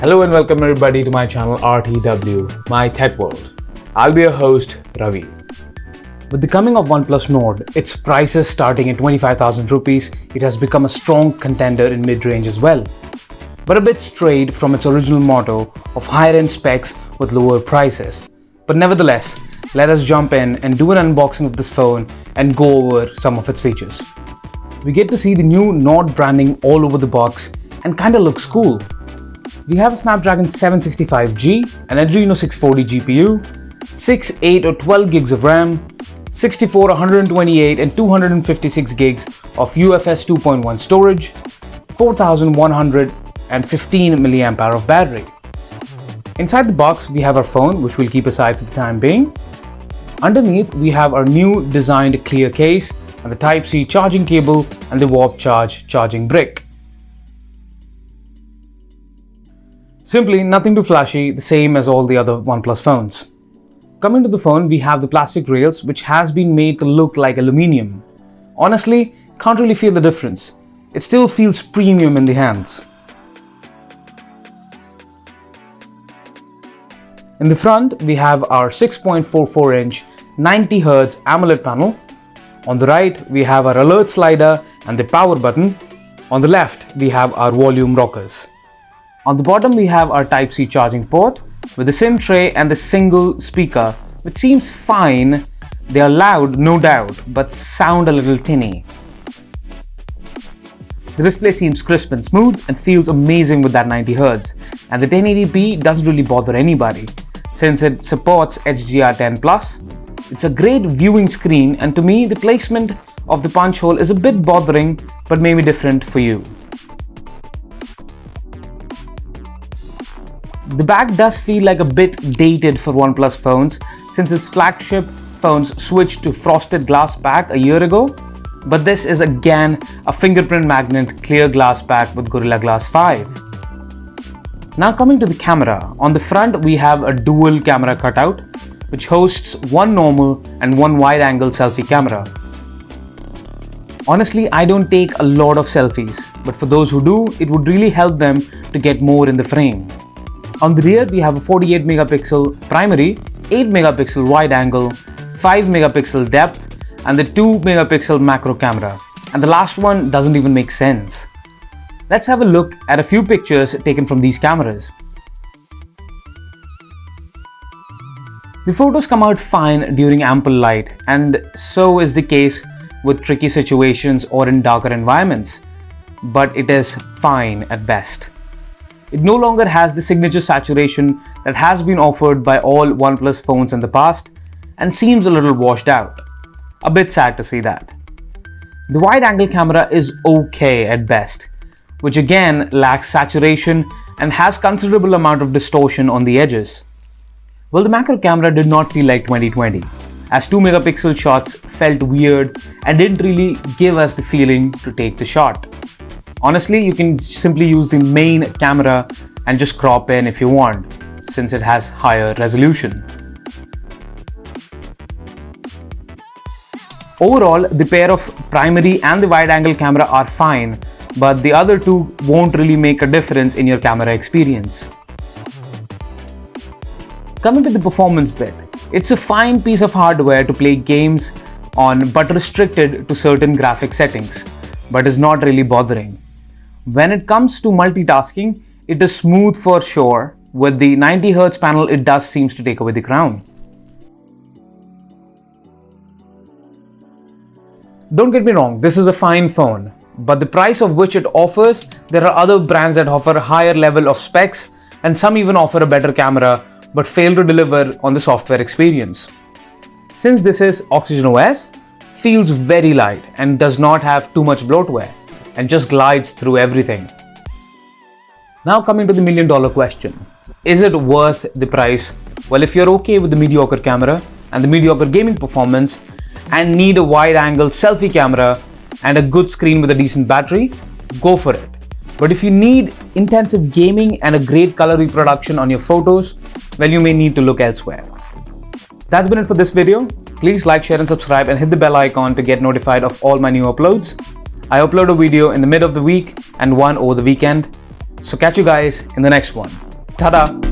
Hello and welcome everybody to my channel RTW, my tech world. I'll be your host, Ravi. With the coming of Oneplus Nord, its prices starting at 25,000 rupees, it has become a strong contender in mid-range as well. But a bit strayed from its original motto of higher-end specs with lower prices. But nevertheless, let us jump in and do an unboxing of this phone and go over some of its features. We get to see the new Nord branding all over the box and kinda looks cool. We have a Snapdragon 765G, an Adreno 640 GPU, 6, 8 or 12 gigs of RAM, 64, 128 and 256 gigs of UFS 2.1 storage, 4115 mAh of battery. Inside the box, we have our phone, which we'll keep aside for the time being. Underneath, we have our new designed clear case and the Type-C charging cable and the Warp Charge charging brick. Simply nothing too flashy, the same as all the other OnePlus phones. Coming to the phone, we have the plastic rails, which has been made to look like aluminium. Honestly, can't really feel the difference. It still feels premium in the hands. In the front, we have our 6.44-inch 90Hz AMOLED panel. On the right, we have our alert slider and the power button. On the left, we have our volume rockers. On the bottom, we have our Type-C charging port with the SIM tray and the single speaker, which seems fine. They are loud, no doubt, but sound a little tinny. The display seems crisp and smooth and feels amazing with that 90Hz, and the 1080p doesn't really bother anybody since it supports HDR10+. It's a great viewing screen, and to me, the placement of the punch hole is a bit bothering, but maybe different for you. The back does feel like a bit dated for OnePlus phones since its flagship phones switched to frosted glass back a year ago, but this is again a fingerprint magnet clear glass back with Gorilla Glass 5. Now coming to the camera, on the front we have a dual camera cutout which hosts one normal and one wide-angle selfie camera. Honestly, I don't take a lot of selfies, but for those who do, it would really help them to get more in the frame. On the rear, we have a 48 megapixel primary, 8 megapixel wide angle, 5 megapixel depth, and the 2 megapixel macro camera. And the last one doesn't even make sense. Let's have a look at a few pictures taken from these cameras. The photos come out fine during ample light, and so is the case with tricky situations or in darker environments. But it is fine at best. It no longer has the signature saturation that has been offered by all OnePlus phones in the past and seems a little washed out. A bit sad to see that. The wide-angle camera is okay at best, which again lacks saturation and has considerable amount of distortion on the edges. Well, the macro camera did not feel like 2020, as 2 megapixel shots felt weird and didn't really give us the feeling to take the shot. Honestly, you can simply use the main camera and just crop in if you want, since it has higher resolution. Overall, the pair of primary and the wide-angle camera are fine, but the other two won't really make a difference in your camera experience. Coming to the performance bit, it's a fine piece of hardware to play games on but restricted to certain graphic settings, but is not really bothering. When it comes to multitasking, it is smooth for sure. With the 90Hz panel, it does seems to take away the crown. Don't get me wrong, this is a fine phone, but the price of which it offers, there are other brands that offer a higher level of specs and some even offer a better camera but fail to deliver on the software experience. Since this is Oxygen OS, feels very light and does not have too much bloatware and just glides through everything. Now coming to the million-dollar question. Is it worth the price? Well, if you're okay with the mediocre camera and the mediocre gaming performance and need a wide-angle selfie camera and a good screen with a decent battery, go for it. But if you need intensive gaming and a great color reproduction on your photos, well, you may need to look elsewhere. That's been it for this video. Please like, share and subscribe and hit the bell icon to get notified of all my new uploads. I upload a video in the mid of the week and one over the weekend. So catch you guys in the next one. Ta-da!